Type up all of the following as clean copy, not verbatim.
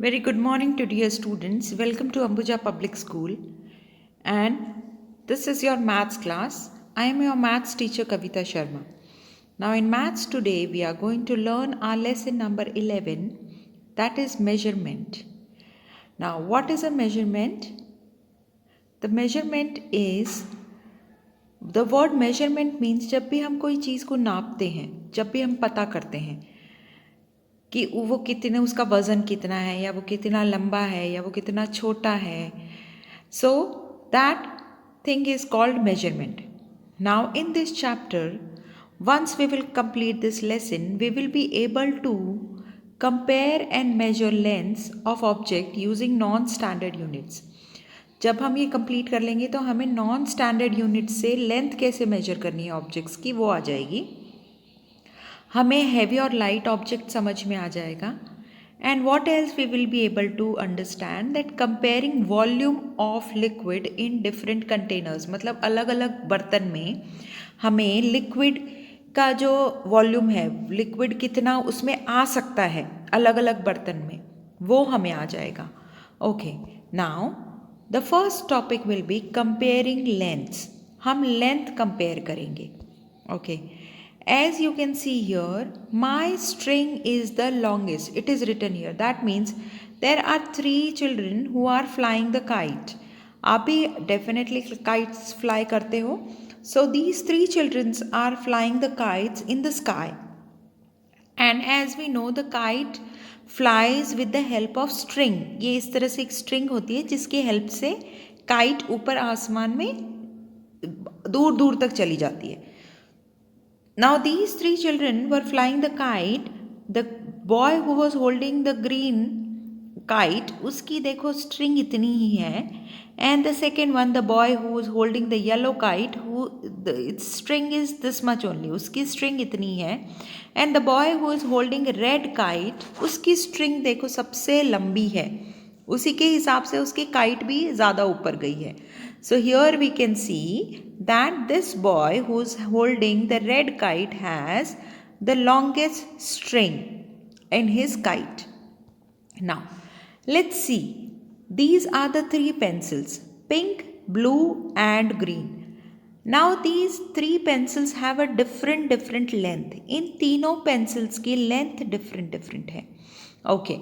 Very good morning to dear students. Welcome to Ambuja Public School. And this is your maths class. I am your maths teacher Kavita Sharma. Now in maths today we are going to learn our lesson number 11, that is measurement. Now what is a measurement? The measurement is, the word measurement means जब भी हम कोई चीज़ को नापते हैं, जब भी हम पता करते हैं कि वो कितने, उसका वज़न कितना है, या वो कितना लंबा है, या वो कितना छोटा है. So that thing is called measurement. Now in this chapter, once we will complete this lesson, we will be able to compare and measure lengths of object using non-standard units. जब हम ये कंप्लीट कर लेंगे तो हमें non standard unit से length कैसे major करनी है ऑब्जेक्ट्स की वो आ जाएगी. हमें हैवी और लाइट ऑब्जेक्ट समझ में आ जाएगा. And what else we will be able to understand that comparing volume of liquid in different containers, मतलब अलग अलग बर्तन में हमें लिक्विड का जो वॉल्यूम है, लिक्विड कितना उसमें आ सकता है अलग अलग बर्तन में, वो हमें आ जाएगा. Okay, now the first topic will B comparing lengths. हम लेंथ कंपेयर करेंगे. Okay, as you can see here, my string is the longest. It is written here. That means there are 3 children who are flying the kite. आप भी definitely kites fly करते हो. So these 3 children are flying the kites in the sky. And as we know, the kite flies with the help of string. ये इस तरह से एक string होती है जिसकी help से kite ऊपर आसमान में दूर दूर तक चली जाती है. Now these 3 children were flying the kite. The boy who was holding the green kite, उसकी देखो string इतनी ही है. And the second one, the boy who was holding the yellow kite, its string is this much only. उसकी string इतनी है. And the boy who is holding a red kite, उसकी string देखो सबसे लंबी है. उसी के हिसाब से उसकी kite भी ज़्यादा ऊपर गई है. So here we can see that this boy who's holding the red kite has the longest string in his kite. Now let's see. These are the 3 pencils: pink, blue and green. Now these 3 pencils have a different length. In तीनों pencils की length different है. Okay,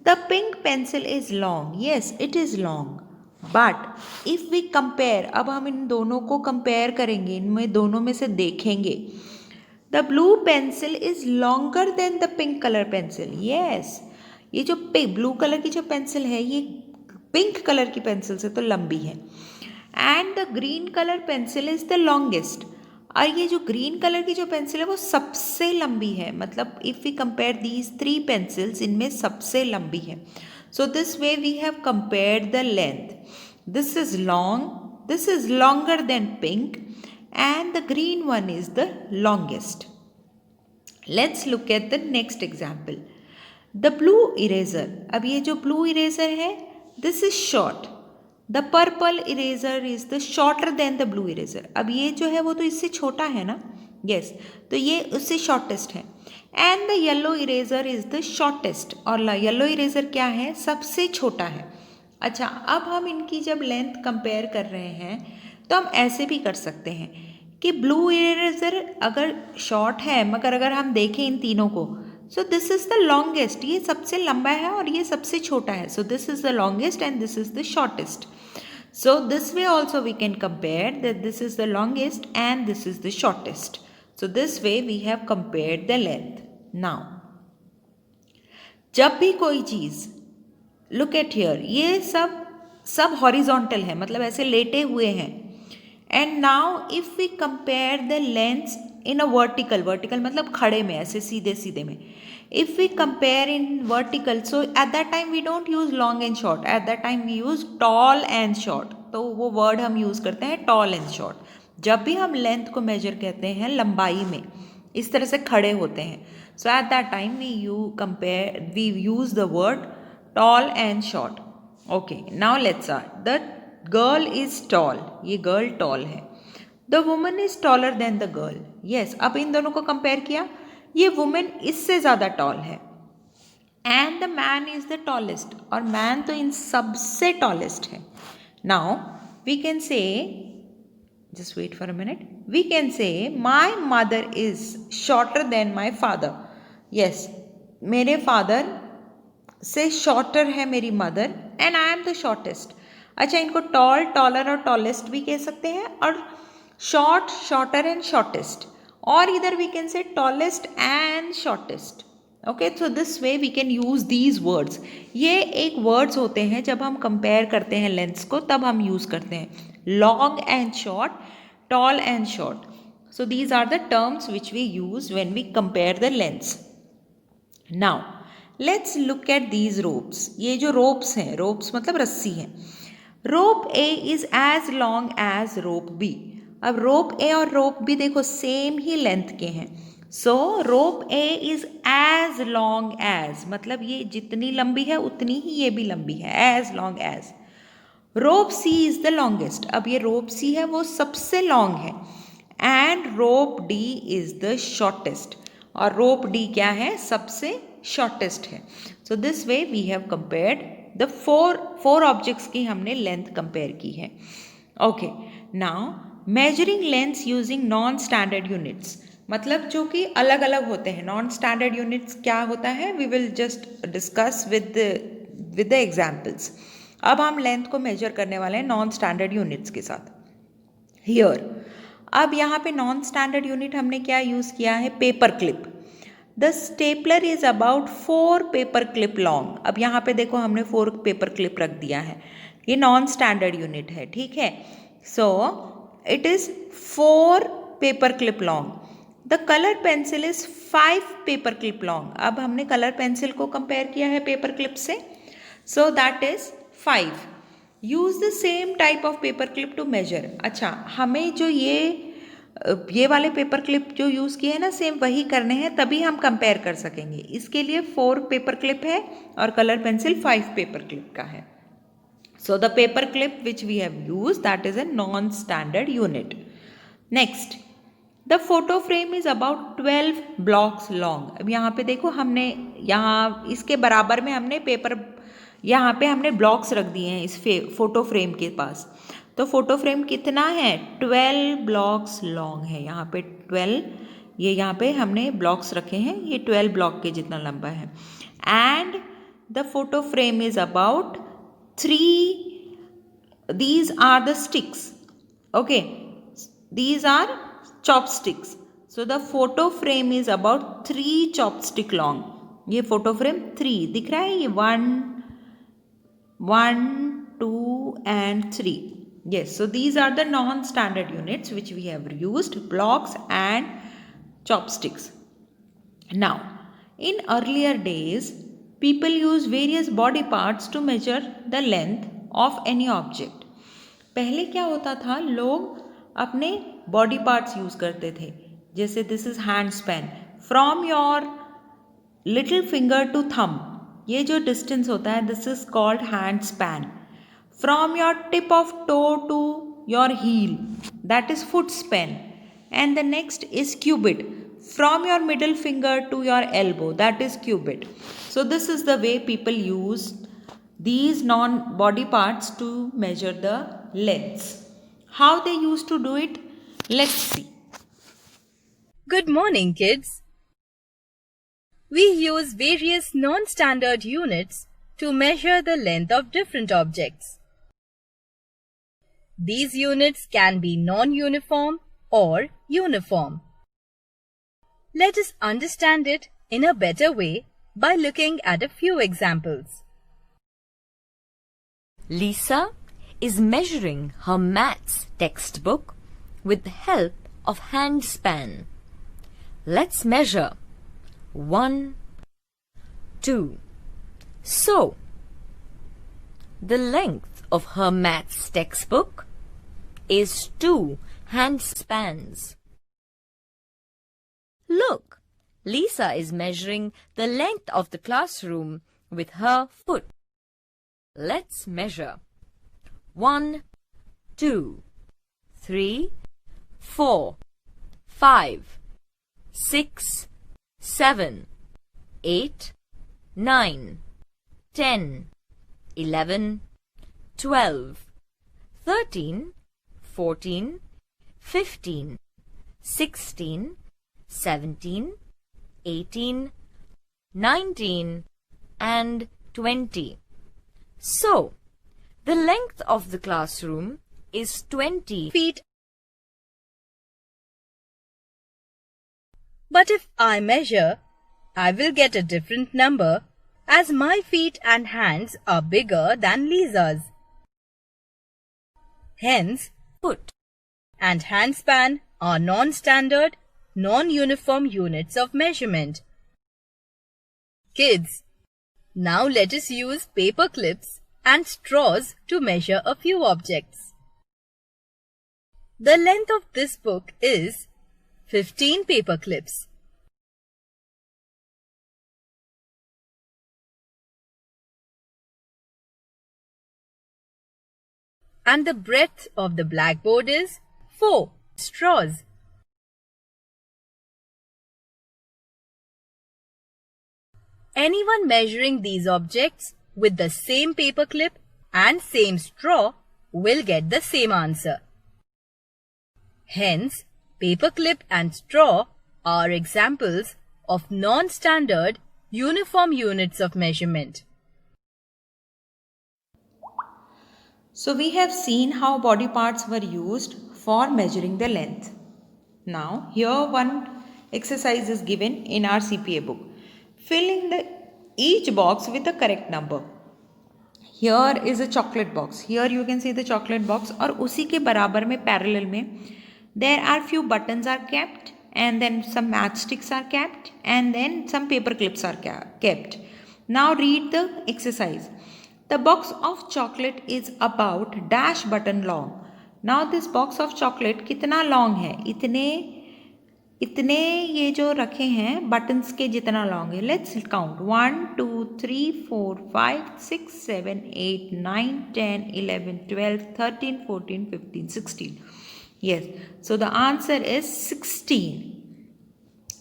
the pink pencil is long. Yes, it is long. But if we compare, अब हम इन दोनों को compare करेंगे, इनमें दोनों में से देखेंगे. The blue pencil is longer than the pink colour pencil. Yes, ये जो ब्लू कलर की जो पेंसिल है ये पिंक कलर की पेंसिल से तो लंबी है. And the green colour pencil is the longest. और ये जो ग्रीन कलर की जो पेंसिल है वो सबसे लंबी है. मतलब if we compare these 3 pencils, इनमें सबसे लंबी है. So this way we have compared the length. This is long, this is longer than pink, and the green one is the longest. Let's look at the next example. The blue eraser. अब ये जो blue eraser है, this is short. The purple eraser is the shorter than the blue eraser. अब ये जो है वो तो इससे छोटा है ना. Yes, तो ये उससे shortest है. And the yellow eraser is the shortest. और येलो इरेज़र क्या है? सबसे छोटा है. अच्छा, अब हम इनकी जब लेंथ कंपेयर कर रहे हैं तो हम ऐसे भी कर सकते हैं कि ब्लू इरेज़र अगर शॉर्ट है, मगर अगर हम देखें इन तीनों को, so this is the longest. ये सबसे लंबा है और ये सबसे छोटा है. So this is the longest and this is the shortest. So this way also we can compare that this is the longest and this is the shortest. So this way we have compared the length. Now जब भी कोई चीज़, look at here, ये सब horizontal है, मतलब ऐसे लेटे हुए हैं. And now if we compare the lengths in a vertical मतलब खड़े में, ऐसे सीधे सीधे में. If we compare in vertical, so at that time we don't use long and short. At that time we use tall and short. तो वो word हम use करते हैं tall and short. जब भी हम length को measure कहते हैं लंबाई में, इस तरह से खड़े होते हैं. So at that time we use the word tall and short. Okay, now let's start. The girl is tall. ये girl tall है. The woman is taller than the girl. Yes, अब इन दोनों को compare किया, ये woman इससे ज़्यादा tall है. And the man is the tallest, और मैन तो इन सबसे टॉलेस्ट है. Now we can say, just wait for a minute, we can say my mother is shorter than my father. Yes, मेरे फादर से शॉर्टर है मेरी mother, and I am the shortest. अच्छा, इनको टॉल, टॉलर और tallest भी कह सकते हैं, और शॉर्ट, शॉर्टर एंड शॉर्टेस्ट, और इधर we can say tallest and shortest. Okay, so this way we can use these words. ये एक वर्ड्स होते हैं जब हम कंपेयर करते हैं लेंथ्स को, तब हम यूज करते हैं. Long and short, tall and short. So these are the terms which we use when we compare the lengths. Now let's look at these ropes. ये जो ropes हैं, ropes मतलब रस्सी है. Rope A is as long as rope B. अब rope A और rope B देखो same ही length के हैं. So rope A is as long as, मतलब ये जितनी लंबी है उतनी ही ये भी लंबी है, as long as. Rope C is the longest. अब ये रोप सी है वो सबसे लॉन्ग है, and rope D is the shortest, और रोप डी क्या है, सबसे शॉर्टेस्ट है. So this way we have compared the four objects की हमने लेंथ कंपेयर की है. Okay, now measuring lengths using non standard units, मतलब जो कि अलग अलग होते हैं. नॉन स्टैंडर्ड यूनिट्स क्या होता है, we will just discuss with the examples. अब हम लेंथ को मेजर करने वाले हैं नॉन स्टैंडर्ड यूनिट्स के साथ. हियर, अब यहाँ पे नॉन स्टैंडर्ड यूनिट हमने क्या यूज़ किया है, paper clip. The stapler is about 4 paper clip long. अब यहाँ पे देखो हमने 4 पेपर क्लिप रख दिया है, ये नॉन स्टैंडर्ड यूनिट है, ठीक है. So it is 4 paper clip long. The colour pencil is 5 paper clip long. अब हमने कलर पेंसिल को कंपेयर किया है पेपर क्लिप से, so that is 5. Use the same type of paper clip to measure. अच्छा, हमें जो ये वाले पेपर क्लिप जो यूज़ किए हैं ना, सेम वही करने हैं, तभी हम कंपेयर कर सकेंगे. इसके लिए 4 पेपर क्लिप है और कलर पेंसिल 5 पेपर क्लिप का है. So the paper clip which we have use, that is a non standard unit. Next, the photo frame is about 12 blocks long. अब यहाँ पे देखो हमने यहाँ इसके बराबर में हमने यहाँ पे हमने ब्लॉक्स रख दिए हैं इस फोटो फ्रेम के पास. तो फोटो फ्रेम कितना है, 12 ब्लॉक्स लॉन्ग है. यहाँ पे 12, ये यहाँ पे हमने ब्लॉक्स रखे हैं, ये 12 ब्लॉक के जितना लंबा है. And the photo frame is about 3, these are the sticks. Okay, these are chopsticks. So the photo frame is about 3 chopstick long. ये फोटो फ्रेम 3 दिख रहा है, ये 1, 2 and 3. Yes, so these are the non-standard units which we have used, blocks and chopsticks. Now, in earlier days, people used various body parts to measure the length of any object. पहले क्या होता था, लोग अपने body parts use करते थे. जैसे this is hand span, from your little finger to thumb, ये जो डिस्टेंस होता है, this is called hand span. From your tip of toe to your heel, that is foot span. And the next is cubit, from your middle finger to your elbow, that is cubit. So this is the way people use these non-body parts to measure the lengths. How they used to do it? Let's see. Good morning, kids. We use various non-standard units to measure the length of different objects. These units can be non-uniform or uniform. Let us understand it in a better way by looking at a few examples. Lisa is measuring her maths textbook with the help of hand span. Let's measure 1, 2. So, the length of her maths textbook is 2 hand spans. Look, Lisa is measuring the length of the classroom with her foot. Let's measure 1, 2, 3, 4, 5, 6, 7, 8, 9, 10, 11, 12, 13, 14, 15, 16, 17, 18, 19, and 20. So, the length of the classroom is 20 feet. But if I measure, I will get a different number as my feet and hands are bigger than Lisa's. Hence, foot. and handspan are non-standard, non-uniform units of measurement. Kids, now let us use paper clips and straws to measure a few objects. The length of this book is 15 paper clips. And the breadth of the blackboard is 4 straws. Anyone measuring these objects with the same paper clip and same straw will get the same answer. Hence, paper clip and straw are examples of non-standard uniform units of measurement. So we have seen how body parts were used for measuring the length. Now here one exercise is given in our CPA book. Fill in each box with the correct number. Here is a chocolate box. Here you can see the chocolate box. और उसी के बराबर में parallel में there are few buttons are kept and then some matchsticks are kept and then some paper clips are kept. Now read the exercise. The box of chocolate is about dash button long. Now this box of chocolate कितना long है? इतने ये जो रखे हैं buttons के जितना long है. Let's count 1 2 3 4 5 6 7 8 9 10 11 12 13 14 15 16. Yes, so the answer is 16.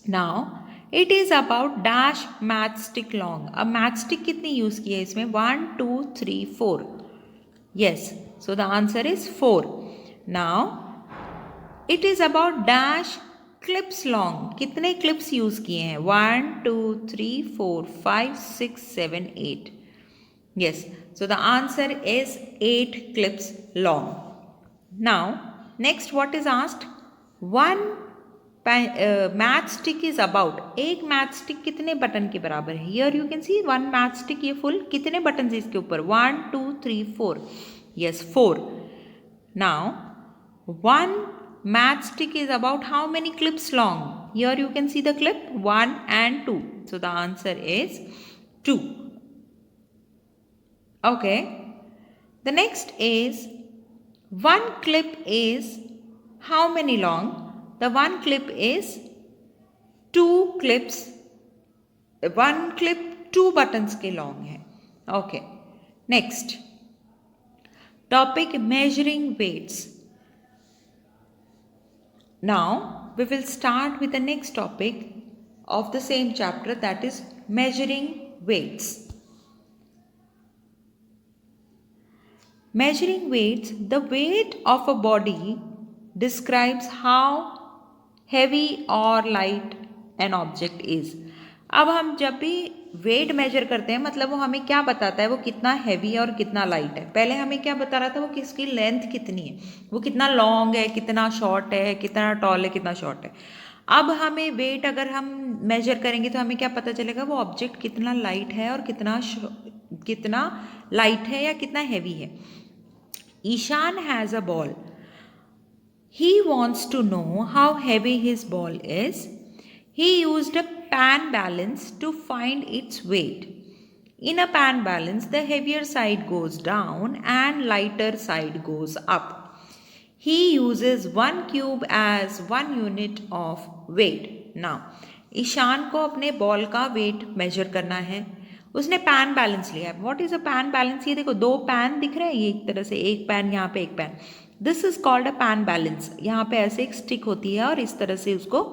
Now it is about dash matchstick long. अब matchstick कितनी यूज की है इसमें? 1 2 3 4. Yes, so the answer is 4. Now it is about dash clips long. कितने clips यूज किए हैं? 1 2 3 4 5 6 7 8. Yes, so the answer is 8 clips long. Now next what is asked? One matchstick is about. एक matchstick कितने button के बराबर है? Here you can see one matchstick ये full. कितने बटन है इसके ऊपर? 1 2 3 4. Yes, 4. Now one matchstick is about how many clips long? Here you can see the clip 1 and 2. So the answer is 2. Okay. The next is one clip is how many long? The one clip is 2 clips. One clip 2 buttons के long है. Okay. Next. Topic measuring weights. Now we will start with the next topic of the same chapter, that is measuring weights. Measuring weights, the weight of a body describes how heavy or light an object is. अब हम जब भी weight measure करते हैं मतलब वो हमें क्या बताता है, वो कितना हैवी है और कितना लाइट है. पहले हमें क्या बता रहा था, वो किसकी लेंथ कितनी है, वो कितना लॉन्ग है, कितना शॉर्ट है, कितना टॉल है, कितना शॉर्ट है. अब हमें वेट अगर हम मेजर करेंगे तो हमें क्या पता चलेगा, वो ऑब्जेक्ट कितना लाइट है और कितना लाइट है या कितना हैवी है. Ishaan has a ball. He wants to know how heavy his ball is. He used a pan balance to find its weight. In a pan balance, the heavier side goes down and lighter side goes up. He uses 1 cube as 1 unit of weight. Now, Ishaan को अपने ball का weight measure करना है. उसने pan balance लिया है. What is a pan balance? ये देखो 2 पैन दिख रहे हैं, ये एक तरह से एक पैन, यहाँ पे एक pan. This is called a pan balance. यहाँ पे ऐसे एक स्टिक होती है और इस तरह से उसको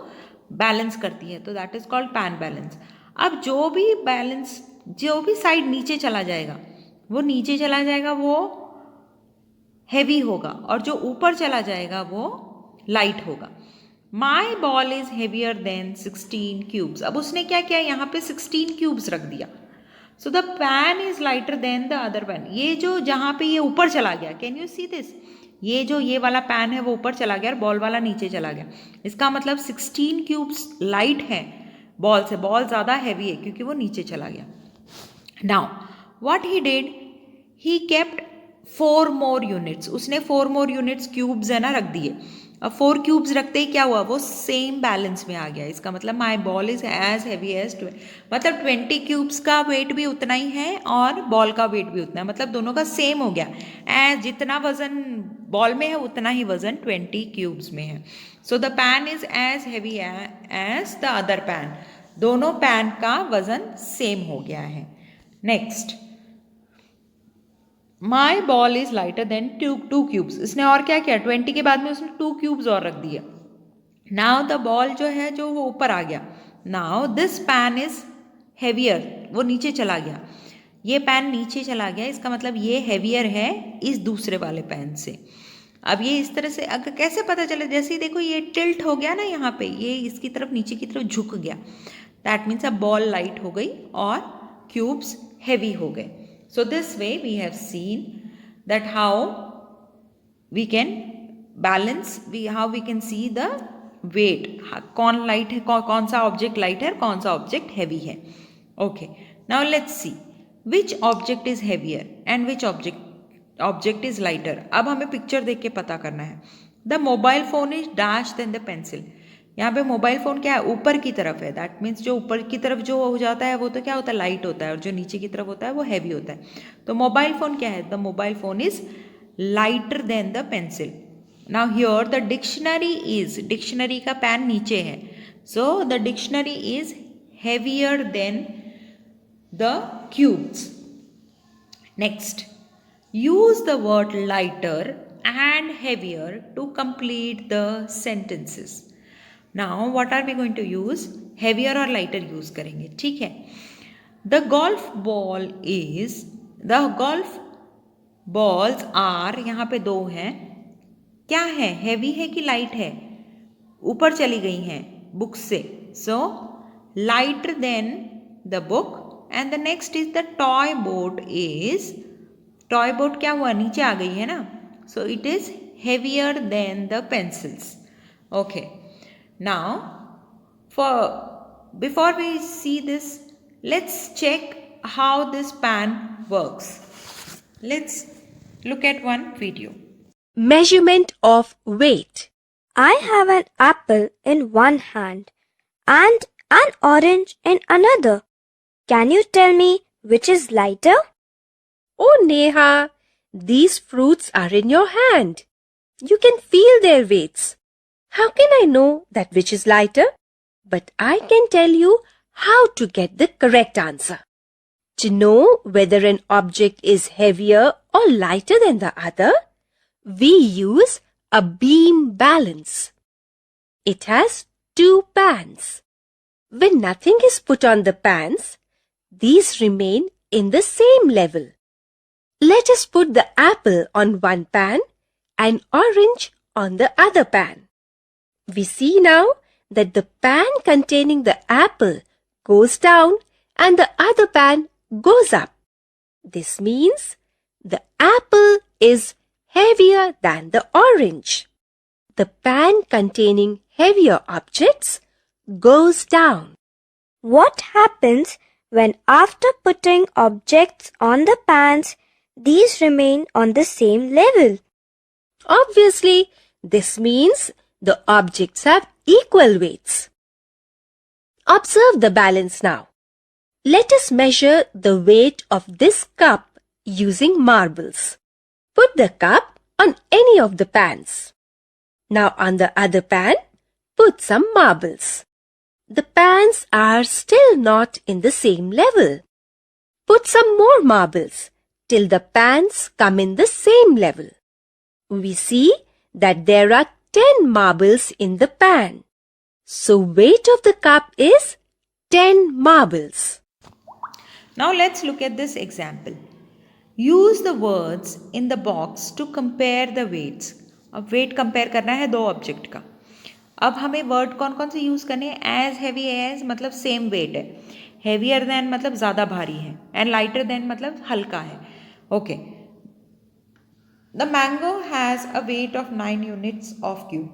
बैलेंस करती है, तो that is called pan balance. अब जो भी बैलेंस जो भी साइड नीचे चला जाएगा वो हैवी होगा और जो ऊपर चला जाएगा वो लाइट होगा. My ball is heavier than 16 cubes. अब उसने क्या किया, यहाँ पे 16 क्यूब्स रख दिया. सो the pan is lighter than the other pan. ये जो जहाँ पे ये ऊपर चला गया, कैन यू सी दिस, ये वाला पैन है वो ऊपर चला गया और बॉल वाला नीचे चला गया. इसका मतलब 16 क्यूब्स लाइट है बॉल से, बॉल ज़्यादा हैवी है क्योंकि वो नीचे चला गया. Now what he did, he kept 4 more units. उसने 4 more units क्यूब्स है ना रख दिए. अब 4 क्यूब्स रखते ही क्या हुआ, वो सेम बैलेंस में आ गया. इसका मतलब my ball is as heavy as, मतलब 20 क्यूब्स का वेट भी उतना ही है और बॉल का वेट भी उतना है, मतलब दोनों का सेम हो गया. एज जितना वजन बॉल में है उतना ही वजन 20 क्यूब्स में है. So the pan is as heavy as the other pan. दोनों पैन का वजन सेम हो गया है. Next, my ball is lighter than 2 cubes. इसने और क्या किया, 20 के बाद में उसने 2 क्यूब्स और रख दिए. नाउ द बॉल जो है जो वो ऊपर आ गया. Now this pan is heavier, वो नीचे चला गया. ये पैन नीचे चला गया, इसका मतलब ये हैवियर है इस दूसरे वाले पैन से. अब ये इस तरह से अगर कैसे पता चले, जैसे ही देखो ये टिल्ट हो गया ना, यहाँ पे ये इसकी तरफ नीचे की तरफ झुक गया, दैट मीन्स अब बॉल लाइट हो गई और क्यूब्स हैवी हो गए. So this way we have seen that how we can balance, how we can see the weight, कौन लाइट है, कौन सा ऑब्जेक्ट लाइट है, कौन सा ऑब्जेक्ट हैवी है. Okay, now let's see which object is heavier and which object is lighter. अब हमें पिक्चर देख के पता करना है. The mobile phone is dash than the pencil. यहाँ पे मोबाइल फ़ोन क्या है, ऊपर की तरफ है. दैट मीन्स जो ऊपर की तरफ जो हो जाता है वो तो क्या होता है, लाइट होता है, और जो नीचे की तरफ होता है वो हैवी होता है. तो मोबाइल फ़ोन क्या है, the mobile phone is lighter than the pencil. Now here the dictionary is, dictionary का पैन नीचे है, so the dictionary is heavier than the cubes. Next, use the word lighter and heavier to complete the sentences. Now what are we going to use, heavier और lighter use करेंगे. ठीक है. The golf ball is, the golf balls are, यहाँ पे 2 हैं, क्या है, heavy है कि लाइट है, ऊपर चली गई हैं बुक से, so lighter than the book. And the next is the toy boat is, toy boat क्या हुआ, नीचे आ गई है ना, so it is heavier than the pencils. Okay. Now, before we see this, let's check how this pan works. Let's look at one video. Measurement of weight. I have an apple in one hand and an orange in another. Can you tell me which is lighter? Oh Neha, these fruits are in your hand. You can feel their weights. How can I know that which is lighter? But I can tell you how to get the correct answer. To know whether an object is heavier or lighter than the other, we use a beam balance. It has 2 pans. When nothing is put on the pans, these remain in the same level. Let us put the apple on one pan and orange on the other pan. We see now that the pan containing the apple goes down and the other pan goes up. This means the apple is heavier than the orange. The pan containing heavier objects goes down. What happens when after putting objects on the pans, these remain on the same level? Obviously, this means the objects have equal weights. Observe the balance now. Let us measure the weight of this cup using marbles. Put the cup on any of the pans. Now on the other pan, put some marbles. The pans are still not in the same level. Put some more marbles till the pans come in the same level. We see that there are 10 marbles in the pan. So weight of the cup is 10 marbles. Now let's look at this example. Use the words in the box to compare the weights. अब wait compare करना है दो object का. अब हमें word कौन कौन से यूज़ करने हैं? एज हैवी एज मतलब सेम वेट है, हैवियर देन मतलब ज़्यादा भारी है, एंड लाइटर देन मतलब हल्का है. Okay. The mango has a weight of 9 units of cube.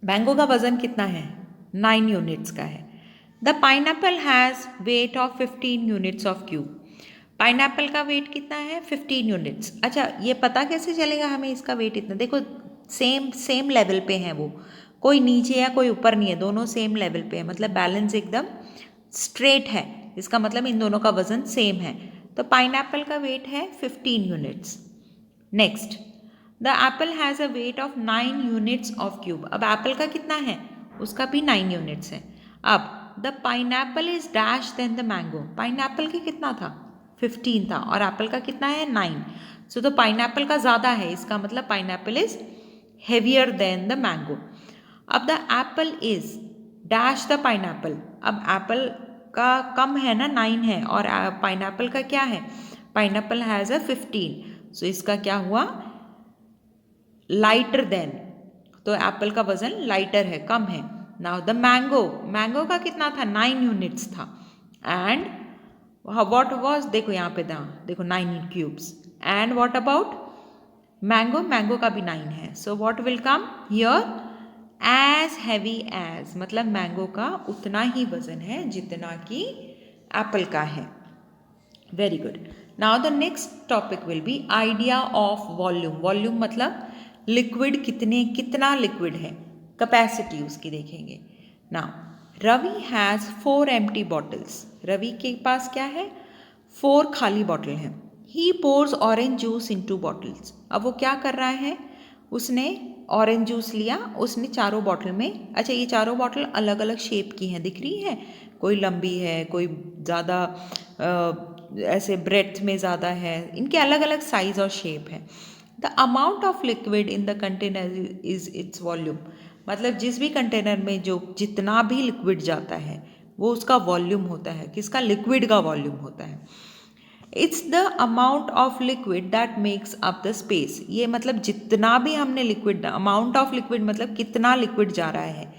Mango का वजन कितना है? 9 यूनिट्स का है. The pineapple has weight of 15 units of cube. Pineapple का वेट कितना है? 15 यूनिट्स. अच्छा, ये पता कैसे चलेगा हमें इसका वेट इतना? देखो सेम लेवल पे हैं वो, कोई नीचे या कोई ऊपर नहीं है, दोनों सेम लेवल पे है, मतलब बैलेंस एकदम स्ट्रेट है. इसका मतलब इन दोनों का वजन सेम है. तो पाइनएप्पल का वेट है 15 units. Next, the apple has a weight of 9 units of cube. अब एप्पल का कितना है? उसका भी 9 यूनिट्स है. अब the pineapple is dash than the mango. Pineapple की कितना था? 15 था, और एप्पल का कितना है? 9. सो तो पाइनएप्पल का ज़्यादा है, इसका मतलब pineapple is heavier than the mango. अब the apple is dash the pineapple. अब एप्पल का कम है ना, 9 है, और पाइनएप्पल का क्या है? Pineapple has a 15. सो इसका क्या हुआ? Lighter than. तो एप्पल का वजन लाइटर है, कम है. Now the mango. मैंगो का कितना था? 9 यूनिट्स था. एंड व्हाट वाज, देखो यहाँ पे था, देखो 9 cubes. And what about mango? Mango का भी 9 है. So what will come here? As heavy as, मतलब मैंगो का उतना ही वजन है जितना कि एप्पल का है. Very good. Now the next topic will be idea of volume. Volume मतलब लिक्विड कितना लिक्विड है, कैपेसिटी उसकी देखेंगे. Now Ravi has 4 empty bottles. Ravi के पास क्या है? 4 खाली बॉटल हैं. He pours orange juice into bottles. अब वो क्या कर रहा है? उसने ऑरेंज जूस लिया, उसने चारों बॉटल में. अच्छा, ये चारों बॉटल अलग अलग शेप की हैं, दिख रही है? कोई लंबी है, कोई ज़्यादा ऐसे ब्रेथ में ज़्यादा है. इनके अलग अलग साइज़ और शेप है. The amount of liquid in the container is its volume. मतलब जिस भी कंटेनर में जो जितना भी लिक्विड जाता है वो उसका वॉल्यूम होता है. किसका? लिक्विड का वॉल्यूम होता है. It's the amount of liquid that makes up the space. ये मतलब जितना भी हमने लिक्विड, अमाउंट ऑफ लिक्विड मतलब कितना लिक्विड जा रहा है,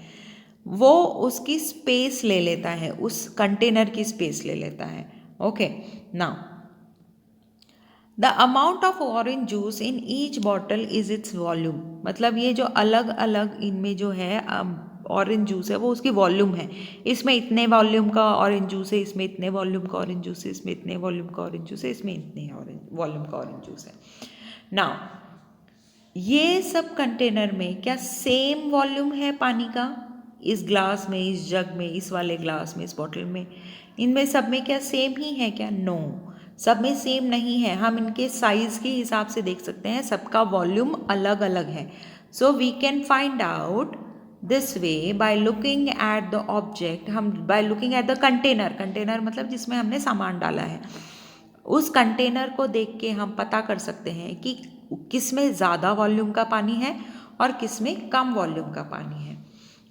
वो उसकी स्पेस ले लेता है, उस कंटेनर की स्पेस ले लेता है. Okay. Now the amount of orange juice in each bottle is its volume. मतलब ये जो अलग अलग इनमें जो है ऑरेंज जूस है वो उसकी वॉल्यूम है. इसमें इतने वॉल्यूम का ऑरेंज जूस है, इसमें इतने वॉल्यूम का ऑरेंज जूस है, इसमें इतने वॉल्यूम का ऑरेंज जूस है, इसमें इतने वॉल्यूम का ऑरेंज जूस है. नाउ ये सब कंटेनर में क्या सेम वॉल्यूम है पानी का? इस ग्लास में, इस जग में, इस वाले ग्लास में, इस बॉटल में, इनमें सब में क्या सेम ही है क्या? नो, सब में सेम नहीं है. हम इनके साइज के हिसाब से देख सकते हैं, सबका वॉल्यूम अलग अलग है. So we can find out this way by looking at the object. हम by looking at the container. Container मतलब जिसमें हमने सामान डाला है, उस कंटेनर को देख के हम पता कर सकते हैं कि किस में ज़्यादा वॉल्यूम का पानी है और किस में कम वॉल्यूम का पानी है.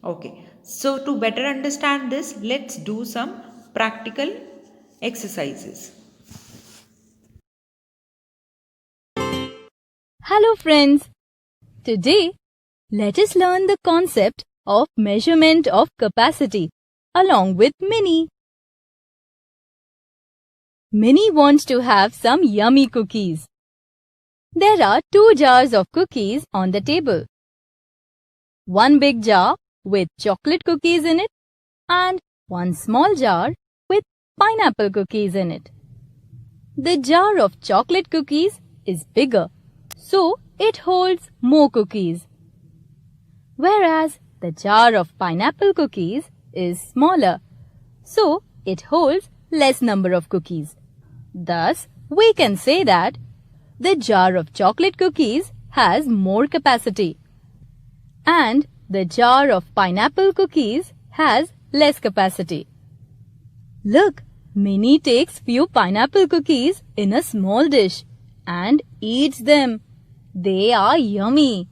Okay. So to better understand this, let's do some practical exercises. Hello friends! Today, let us learn the concept of measurement of capacity along with Minnie. Minnie wants to have some yummy cookies. There are 2 jars of cookies on the table. One big jar with chocolate cookies in it and one small jar with pineapple cookies in it. The jar of chocolate cookies is bigger, so it holds more cookies. Whereas the jar of pineapple cookies is smaller, so it holds less number of cookies. Thus, we can say that the jar of chocolate cookies has more capacity and the jar of pineapple cookies has less capacity. Look, Minnie takes few pineapple cookies in a small dish and eats them. They are yummy.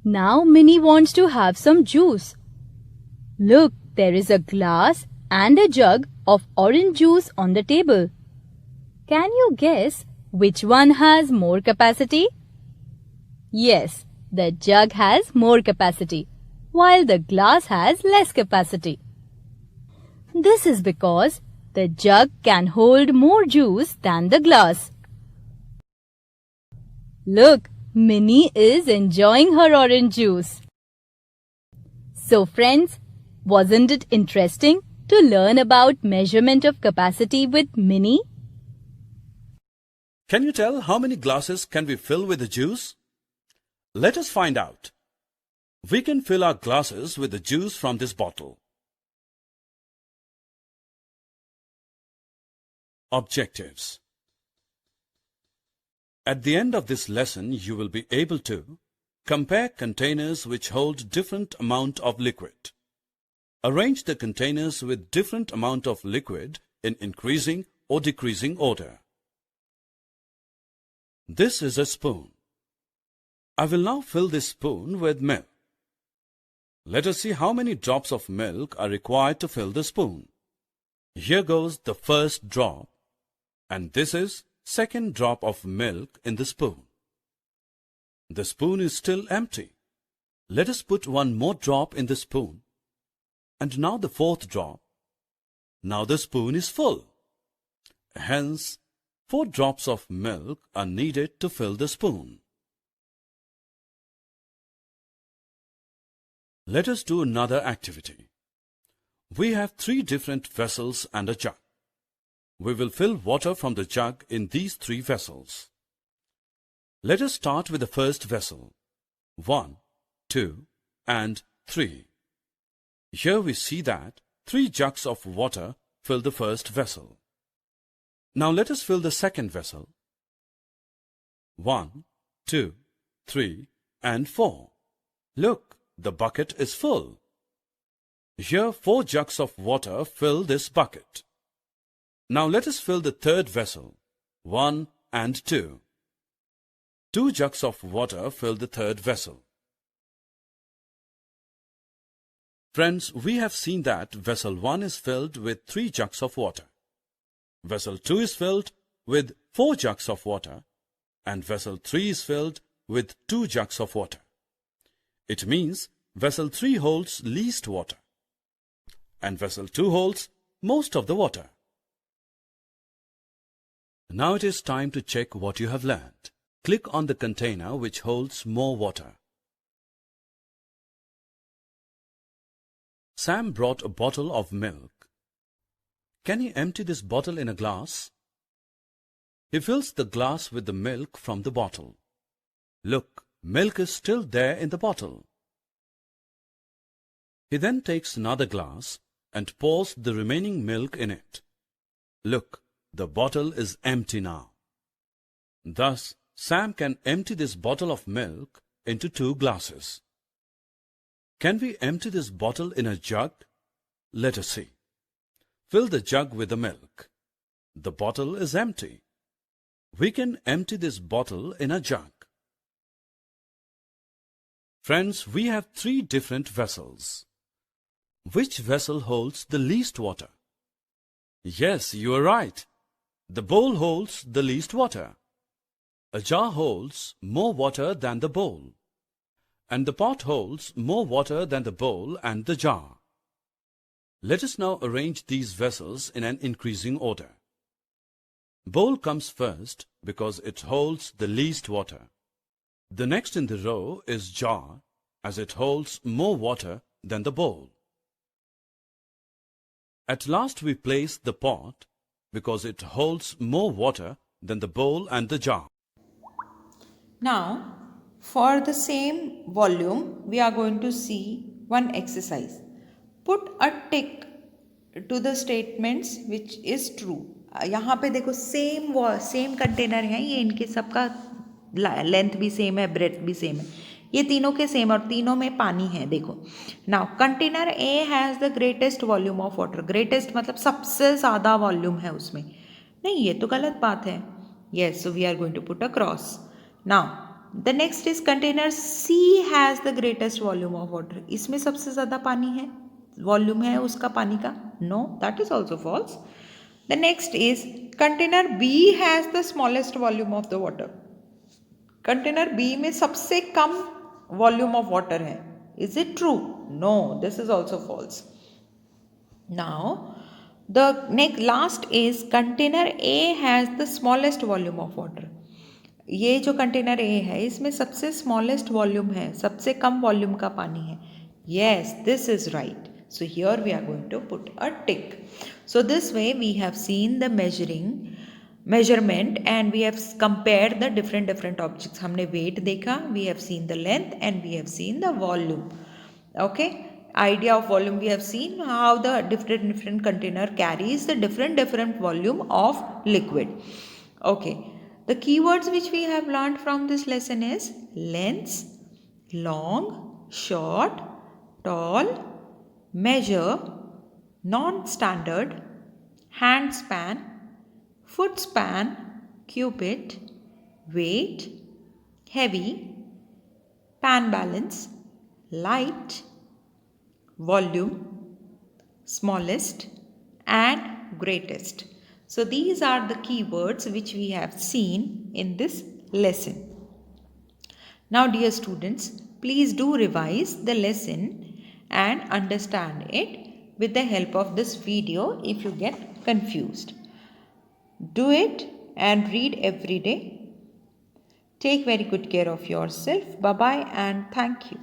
Now Minnie wants to have some juice. Look, there is a glass and a jug of orange juice on the table. Can you guess which one has more capacity? Yes, the jug has more capacity, while the glass has less capacity. This is because the jug can hold more juice than the glass. Look, Minnie is enjoying her orange juice. So friends, wasn't it interesting to learn about measurement of capacity with Minnie? Can you tell how many glasses can we fill with the juice? Let us find out. We can fill our glasses with the juice from this bottle. Objectives. At the end of this lesson, you will be able to compare containers which hold different amount of liquid. Arrange the containers with different amount of liquid in increasing or decreasing order. This is a spoon. I will now fill this spoon with milk. Let us see how many drops of milk are required to fill the spoon. Here goes the first drop, and this is second drop of milk in the spoon. The spoon is still empty. Let us put one more drop in the spoon. And now the fourth drop. Now the spoon is full. Hence, 4 drops of milk are needed to fill the spoon. Let us do another activity. We have 3 different vessels and a jug. We will fill water from the jug in these 3 vessels. Let us start with the first vessel. 1, 2, and 3. Here we see that 3 jugs of water fill the first vessel. Now let us fill the second vessel. 1, 2, 3, and 4. Look, the bucket is full. Here 4 jugs of water fill this bucket. Now let us fill the third vessel. 1 and 2. 2 jugs of water fill the third vessel. Friends, we have seen that vessel 1 is filled with 3 jugs of water. Vessel 2 is filled with 4 jugs of water, and vessel 3 is filled with 2 jugs of water. It means vessel 3 holds least water, and vessel 2 holds most of the water. Now it is time to check what you have learned. Click on the container which holds more water. Sam brought a bottle of milk. Can he empty this bottle in a glass? He fills the glass with the milk from the bottle. Look, milk is still there in the bottle. He then takes another glass and pours the remaining milk in it. Look, the bottle is empty now. Thus, Sam can empty this bottle of milk into 2 glasses. Can we empty this bottle in a jug? Let us see. Fill the jug with the milk. The bottle is empty. We can empty this bottle in a jug. Friends, we have 3 different vessels. Which vessel holds the least water? Yes, you are right. The bowl holds the least water. A jar holds more water than the bowl, and the pot holds more water than the bowl and the jar. Let us now arrange these vessels in an increasing order. Bowl comes first because it holds the least water. The next in the row is jar, as it holds more water than the bowl. At last we place the pot because it holds more water than the bowl and the jar. Now, for the same volume, we are going to see one exercise. Put a tick to the statements which is true. यहाँ पे देखो same container है, ये इनके सबका length भी same है, breath भी सेम है, ये तीनों के सेम और तीनों में पानी है. देखो now container A has the greatest volume of water. Greatest मतलब सबसे ज़्यादा वॉल्यूम है उसमें. नहीं, ये तो गलत बात है. Yes, so we are going to put a cross. Now the next is container C has the greatest volume of water. इसमें सबसे ज़्यादा पानी है. वॉल्यूम है उसका पानी का? No, that is also false. The next is container B has the smallest volume of the water. Container B में सबसे कम वॉल्यूम ऑफ वाटर है. Is it true? No, this is also false. Now the next last is container A has the smallest volume of water. ये जो container A है इसमें सबसे smallest volume है, सबसे कम वॉल्यूम का पानी है. Yes, this is right. So here we are going to put a tick. So this way we have seen the measurement and we have compared the different objects. हमने weight देखा, we have seen the length and we have seen the volume. Okay. Idea of volume we have seen, how the different container carries the different volume of liquid. Okay, the keywords which we have learned from this lesson is length, long, short, tall, measure, non-standard, hand span, foot span, cubit, weight, heavy, pan balance, light, volume, smallest and greatest. So these are the keywords which we have seen in this lesson. Now dear students, please do revise the lesson and understand it with the help of this video if you get confused. Do it and read every day. Take very good care of yourself. Bye bye and thank you.